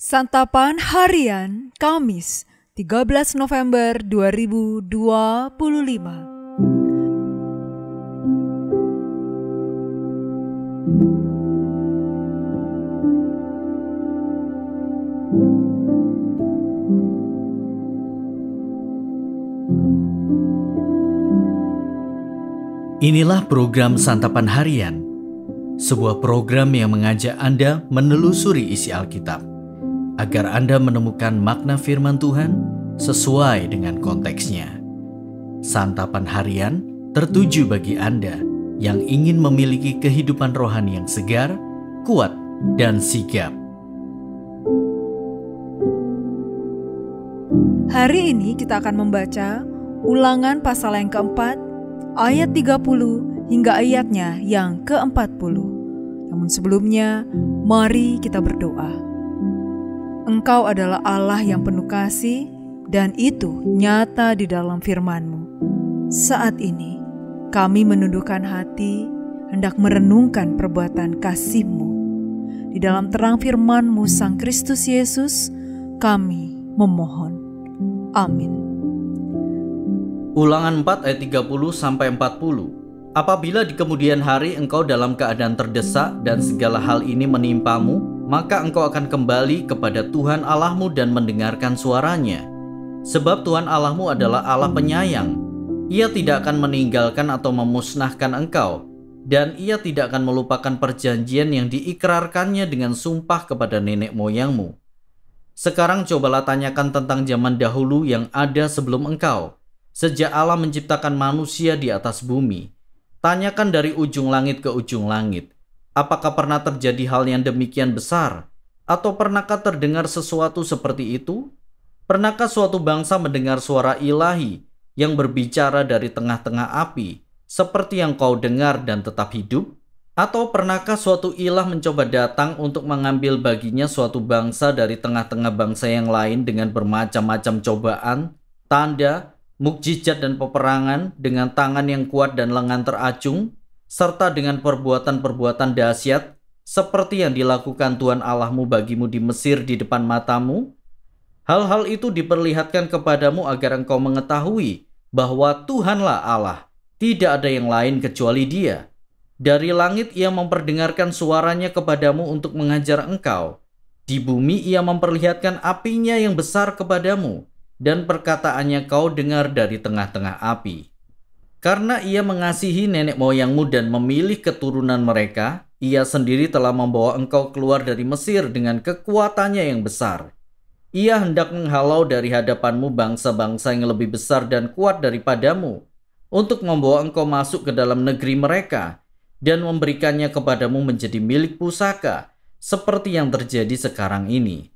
Santapan Harian Kamis 13 November 2025. Inilah program Santapan Harian, sebuah program yang mengajak Anda menelusuri isi Alkitab, agar Anda menemukan makna firman Tuhan sesuai dengan konteksnya. Santapan Harian tertuju bagi Anda yang ingin memiliki kehidupan rohani yang segar, kuat, dan sigap. Hari ini kita akan membaca Ulangan pasal yang keempat, ayat 30 hingga ayatnya yang ke-40. Namun sebelumnya, mari kita berdoa. Engkau adalah Allah yang penuh kasih, dan itu nyata di dalam firman-Mu. Saat ini, kami menundukkan hati, hendak merenungkan perbuatan kasih-Mu. Di dalam terang firman-Mu Sang Kristus Yesus, kami memohon. Amin. Ulangan 4 ayat 30-40. Apabila di kemudian hari engkau dalam keadaan terdesak dan segala hal ini menimpamu, maka engkau akan kembali kepada Tuhan Allahmu dan mendengarkan suaranya. Sebab Tuhan Allahmu adalah Allah penyayang. Ia tidak akan meninggalkan atau memusnahkan engkau, dan Ia tidak akan melupakan perjanjian yang diikrarkannya dengan sumpah kepada nenek moyangmu. Sekarang cobalah tanyakan tentang zaman dahulu yang ada sebelum engkau, sejak Allah menciptakan manusia di atas bumi. Tanyakan dari ujung langit ke ujung langit, apakah pernah terjadi hal yang demikian besar? Atau pernahkah terdengar sesuatu seperti itu? Pernahkah suatu bangsa mendengar suara ilahi yang berbicara dari tengah-tengah api, seperti yang kau dengar dan tetap hidup? Atau pernahkah suatu ilah mencoba datang untuk mengambil baginya suatu bangsa dari tengah-tengah bangsa yang lain dengan bermacam-macam cobaan, tanda, mukjizat dan peperangan, dengan tangan yang kuat dan lengan teracung, serta dengan perbuatan-perbuatan dahsyat seperti yang dilakukan Tuhan Allahmu bagimu di Mesir di depan matamu? Hal-hal itu diperlihatkan kepadamu agar engkau mengetahui bahwa Tuhanlah Allah, tidak ada yang lain kecuali Dia. Dari langit Ia memperdengarkan suaranya kepadamu untuk mengajar engkau. Di bumi Ia memperlihatkan apinya yang besar kepadamu, dan perkataannya kau dengar dari tengah-tengah api. Karena Ia mengasihi nenek moyangmu dan memilih keturunan mereka, Ia sendiri telah membawa engkau keluar dari Mesir dengan kekuatannya yang besar. Ia hendak menghalau dari hadapanmu bangsa-bangsa yang lebih besar dan kuat daripadamu, untuk membawa engkau masuk ke dalam negeri mereka, dan memberikannya kepadamu menjadi milik pusaka, seperti yang terjadi sekarang ini.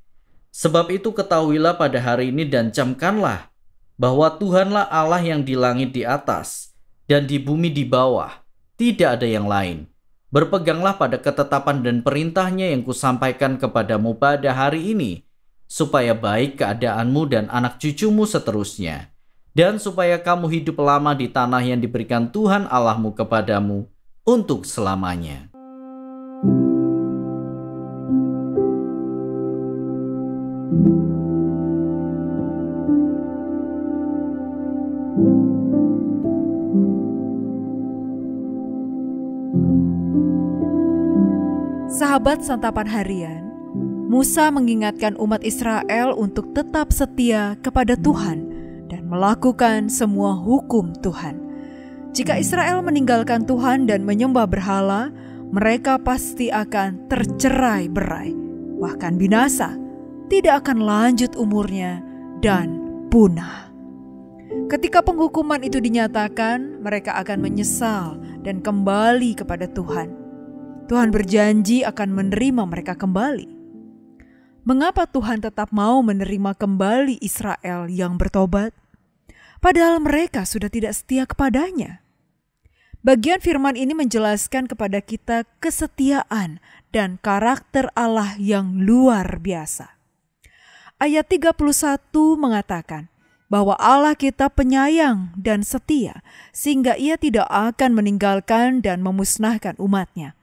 Sebab itu ketahuilah pada hari ini dan camkanlah bahwa Tuhanlah Allah yang di langit di atas dan di bumi di bawah, tidak ada yang lain. Berpeganglah pada ketetapan dan perintahnya yang kusampaikan kepadamu pada hari ini, supaya baik keadaanmu dan anak cucumu seterusnya, dan supaya kamu hidup lama di tanah yang diberikan Tuhan Allahmu kepadamu untuk selamanya. Sahabat Santapan Harian, Musa mengingatkan umat Israel untuk tetap setia kepada Tuhan dan melakukan semua hukum Tuhan. Jika Israel meninggalkan Tuhan dan menyembah berhala, mereka pasti akan tercerai-berai, bahkan binasa, tidak akan lanjut umurnya, dan punah. Ketika penghukuman itu dinyatakan, mereka akan menyesal dan kembali kepada Tuhan. Tuhan berjanji akan menerima mereka kembali. Mengapa Tuhan tetap mau menerima kembali Israel yang bertobat? Padahal mereka sudah tidak setia kepadanya. Bagian firman ini menjelaskan kepada kita kesetiaan dan karakter Allah yang luar biasa. Ayat 31 mengatakan bahwa Allah kita penyayang dan setia, sehingga Ia tidak akan meninggalkan dan memusnahkan umat-Nya.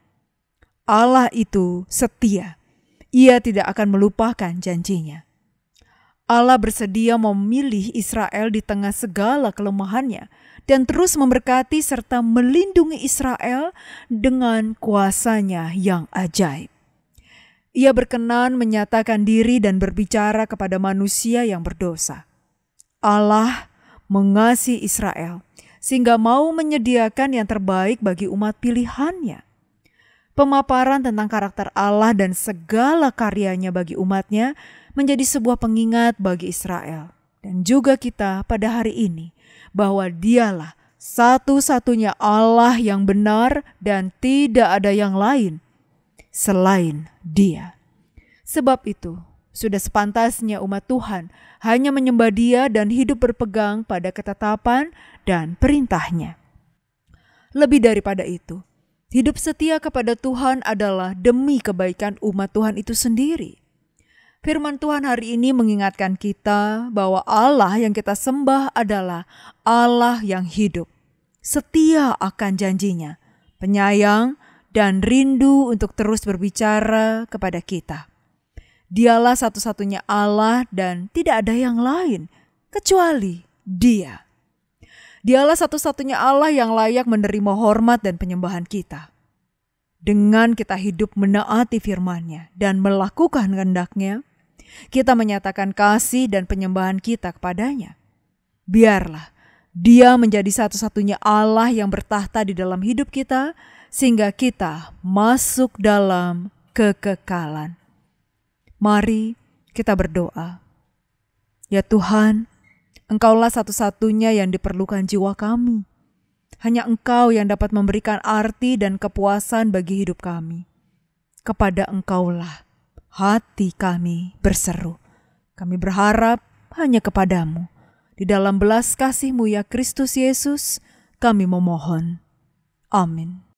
Allah itu setia. Ia tidak akan melupakan janjinya. Allah bersedia memilih Israel di tengah segala kelemahannya dan terus memberkati serta melindungi Israel dengan kuasa-Nya yang ajaib. Ia berkenan menyatakan diri dan berbicara kepada manusia yang berdosa. Allah mengasihi Israel sehingga mau menyediakan yang terbaik bagi umat pilihan-Nya. Pemaparan tentang karakter Allah dan segala karya-Nya bagi umat-Nya menjadi sebuah pengingat bagi Israel dan juga kita pada hari ini bahwa Dialah satu-satunya Allah yang benar dan tidak ada yang lain selain Dia. Sebab itu, sudah sepantasnya umat Tuhan hanya menyembah Dia dan hidup berpegang pada ketetapan dan perintah-Nya. Lebih daripada itu, hidup setia kepada Tuhan adalah demi kebaikan umat Tuhan itu sendiri. Firman Tuhan hari ini mengingatkan kita bahwa Allah yang kita sembah adalah Allah yang hidup, setia akan janjinya, penyayang dan rindu untuk terus berbicara kepada kita. Dialah satu-satunya Allah dan tidak ada yang lain kecuali Dia. Dialah satu-satunya Allah yang layak menerima hormat dan penyembahan kita. Dengan kita hidup menaati firman-Nya dan melakukan kehendak-Nya, kita menyatakan kasih dan penyembahan kita kepadanya. Biarlah Dia menjadi satu-satunya Allah yang bertahta di dalam hidup kita, sehingga kita masuk dalam kekekalan. Mari kita berdoa. Ya Tuhan, Engkaulah satu-satunya yang diperlukan jiwa kami. Hanya Engkau yang dapat memberikan arti dan kepuasan bagi hidup kami. Kepada Engkaulah hati kami berseru. Kami berharap hanya kepadamu. Di dalam belas kasih-Mu ya Kristus Yesus, kami memohon. Amin.